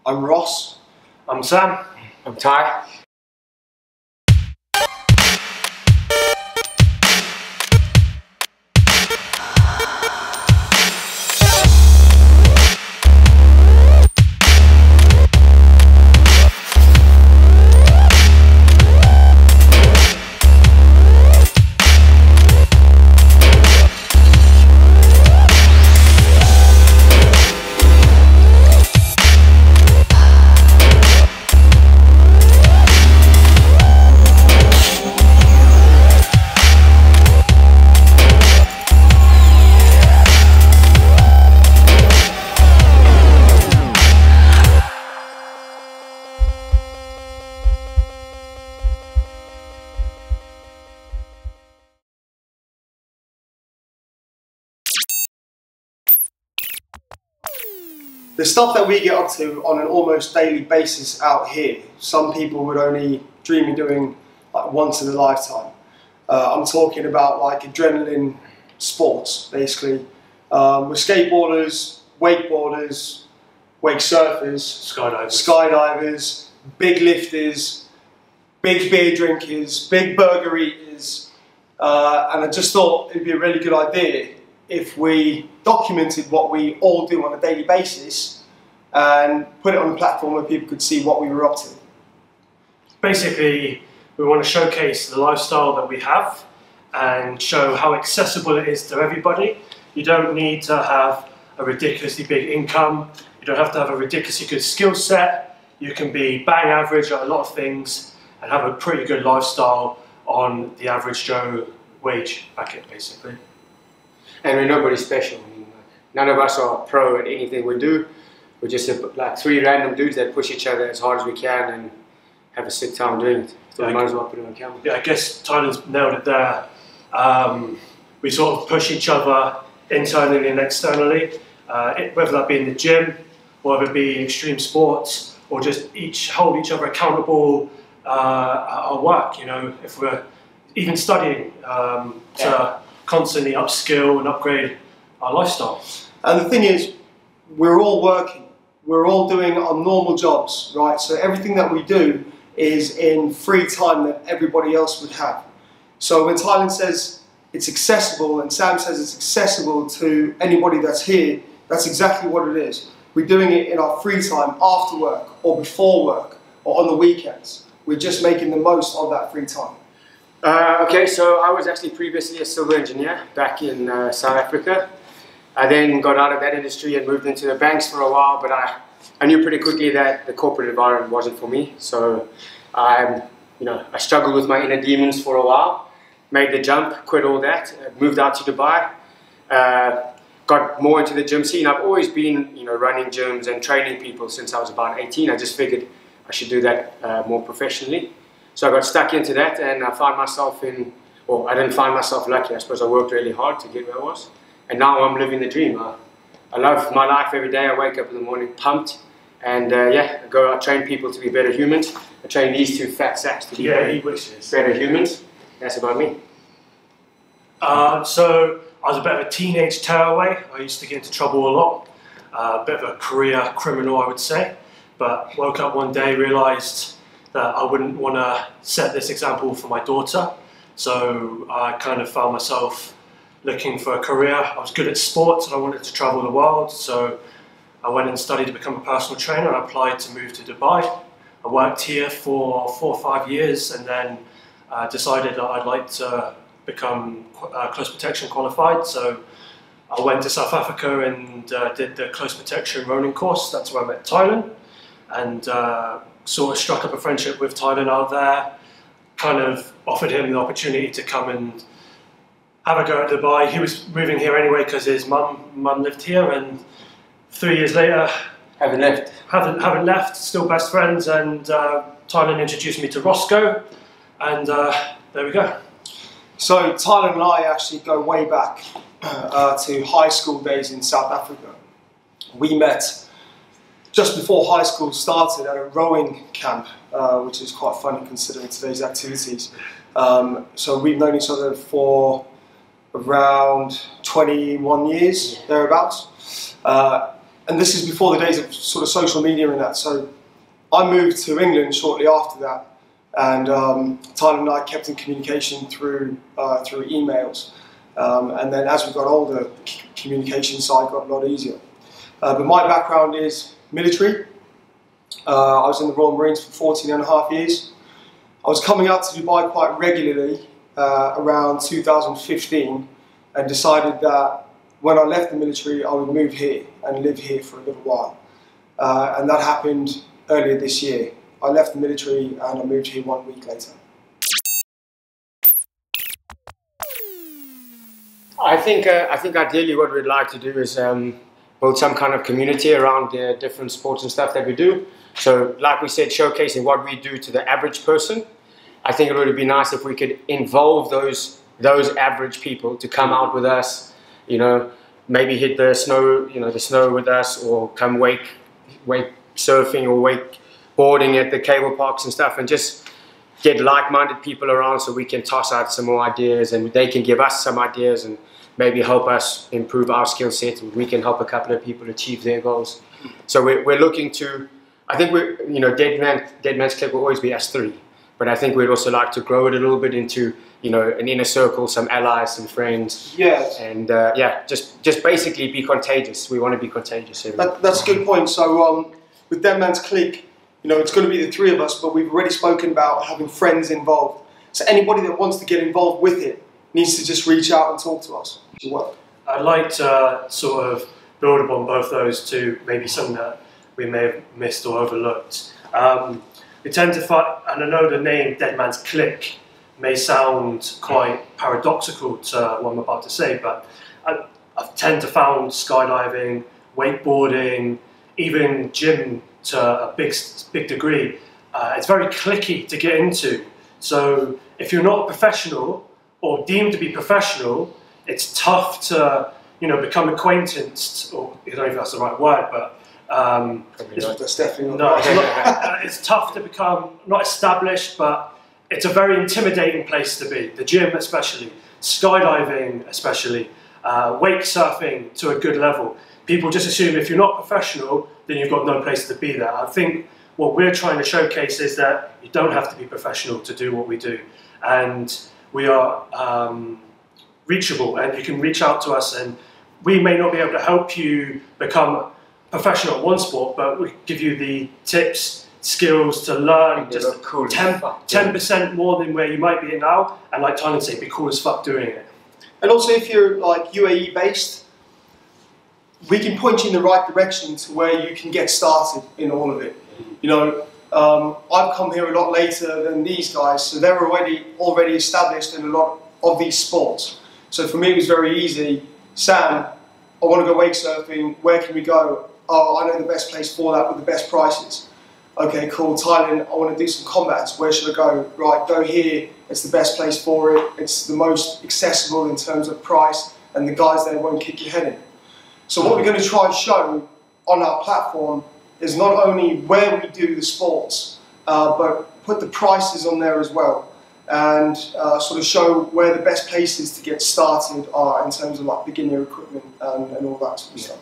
I'm Ross. I'm Sam. I'm Ty. The stuff that we get up to on an almost daily basis out here, some people would only dream of doing like once in a lifetime. I'm talking about like adrenaline sports, basically. With skateboarders, wakeboarders, wake surfers, skydivers, big lifters, big beer drinkers, big burger eaters, and I just thought it'd be a really good idea if we documented what we all do on a daily basis and put it on a platform where people could see what we were up to. Basically, we want to showcase the lifestyle that we have and show how accessible it is to everybody. You don't need to have a ridiculously big income. You don't have to have a ridiculously good skill set. You can be bang average at a lot of things and have a pretty good lifestyle on the average Joe wage bracket, basically. And we're nobody special. I mean, none of us are pro at anything we do. We're just like three random dudes that push each other as hard as we can and have a sick time doing it. So we might as well put it on camera. Yeah, I guess Tyler's nailed it there. We sort of push each other internally and externally, whether that be in the gym, or whether it be extreme sports, or just hold each other accountable at our work. You know, if we're even studying to constantly upskill and upgrade our lifestyles. And the thing is, we're all working, we're all doing our normal jobs, right? So everything that we do is in free time that everybody else would have. So when Thailand says it's accessible and Sam says it's accessible to anybody that's here, that's exactly what it is. We're doing it in our free time, after work, or before work, or on the weekends. We're just making the most of that free time. Okay, so I was actually previously a civil engineer back in South Africa. I then got out of that industry and moved into the banks for a while, but I knew pretty quickly that the corporate environment wasn't for me. So I struggled with my inner demons for a while, made the jump, quit all that, moved out to Dubai, got more into the gym scene. I've always been, running gyms and training people since I was about 18. I just figured I should do that more professionally. So I got stuck into that, and I found myself I didn't find myself lucky. I suppose I worked really hard to get where I was. And now I'm living the dream. I love my life every day. I wake up in the morning pumped, and I train people to be better humans. I train these two fat sacks to be better humans. That's about me. So I was a bit of a teenage tearaway. I used to get into trouble a lot. A bit of a career criminal, I would say. But woke up one day, realised that I wouldn't want to set this example for my daughter. So I kind of found myself looking for a career. I was good at sports and I wanted to travel the world. So I went and studied to become a personal trainer. I applied to move to Dubai. I worked here for 4 or 5 years and then decided that I'd like to become close protection qualified. So I went to South Africa and did the close protection rowing course. That's where I met Thailand. And sort of struck up a friendship with Thailand out there, kind of offered him the opportunity to come and have a go at Dubai. He was moving here anyway because his mum lived here, and 3 years later, haven't left, still best friends, and Thailand introduced me to Roscoe, and there we go. So Thailand and I actually go way back to high school days in South Africa. We met just before high school started at a rowing camp, which is quite funny considering today's activities. So we've known each other for around 21 years, thereabouts. and this is before the days of sort of social media and that. So I moved to England shortly after that, and Tyler and I kept in communication through emails. And then as we got older, the communication side got a lot easier. But my background is military. I was in the Royal Marines for 14 and a half years. I was coming out to Dubai quite regularly around 2015, and decided that when I left the military I would move here and live here for a little while. And that happened earlier this year. I left the military and I moved here 1 week later. I think ideally what we'd like to do is build some kind of community around the different sports and stuff that we do. So like we said, showcasing what we do to the average person. I think it would be nice if we could involve those average people to come out with us, you know, maybe hit the snow, the snow with us, or come wake surfing or wakeboarding at the cable parks and stuff, and just get like-minded people around so we can toss out some more ideas and they can give us some ideas and maybe help us improve our skill set, and we can help a couple of people achieve their goals. So we're looking to, I think Dead Man's Clique will always be us three, but I think we'd also like to grow it a little bit into, an inner circle, some allies, some friends. Yes. And just basically be contagious. We want to be contagious. That's a good point. So with Dead Man's Clique, it's going to be the three of us, but we've already spoken about having friends involved. So anybody that wants to get involved with it needs to just reach out and talk to us. I'd like to sort of build upon both those two, maybe something that we may have missed or overlooked. We tend to find, and I know the name Dead Man's Clique may sound quite paradoxical to what I'm about to say, but I tend to found skydiving, wakeboarding, even gym to a big degree. It's very cliquey to get into. So if you're not a professional or deemed to be professional, it's tough to become acquaintanced, or I don't know if that's the right word, but that's definitely not right. It's tough to become not established, but it's a very intimidating place to be. The gym especially, skydiving especially, wake surfing to a good level. People just assume if you're not professional, then you've got no place to be there. I think what we're trying to showcase is that you don't have to be professional to do what we do. And we are reachable, and you can reach out to us, and we may not be able to help you become professional at one sport, but we give you the tips, skills to learn just 10% more than where you might be now, and like Tyler said, be cool as fuck doing it. And also if you're like UAE based, we can point you in the right direction to where you can get started in all of it. I've come here a lot later than these guys, so they're already established in a lot of these sports. So for me it was very easy. Sam, I want to go wake surfing, where can we go? Oh, I know the best place for that with the best prices. Okay, cool. Thailand, I want to do some combats, where should I go? Right, go here, it's the best place for it, it's the most accessible in terms of price, and the guys there won't kick your head in. So what we're going to try and show on our platform is not only where we do the sports, but put the prices on there as well, and sort of show where the best places to get started are in terms of like beginner equipment and all that sort of stuff.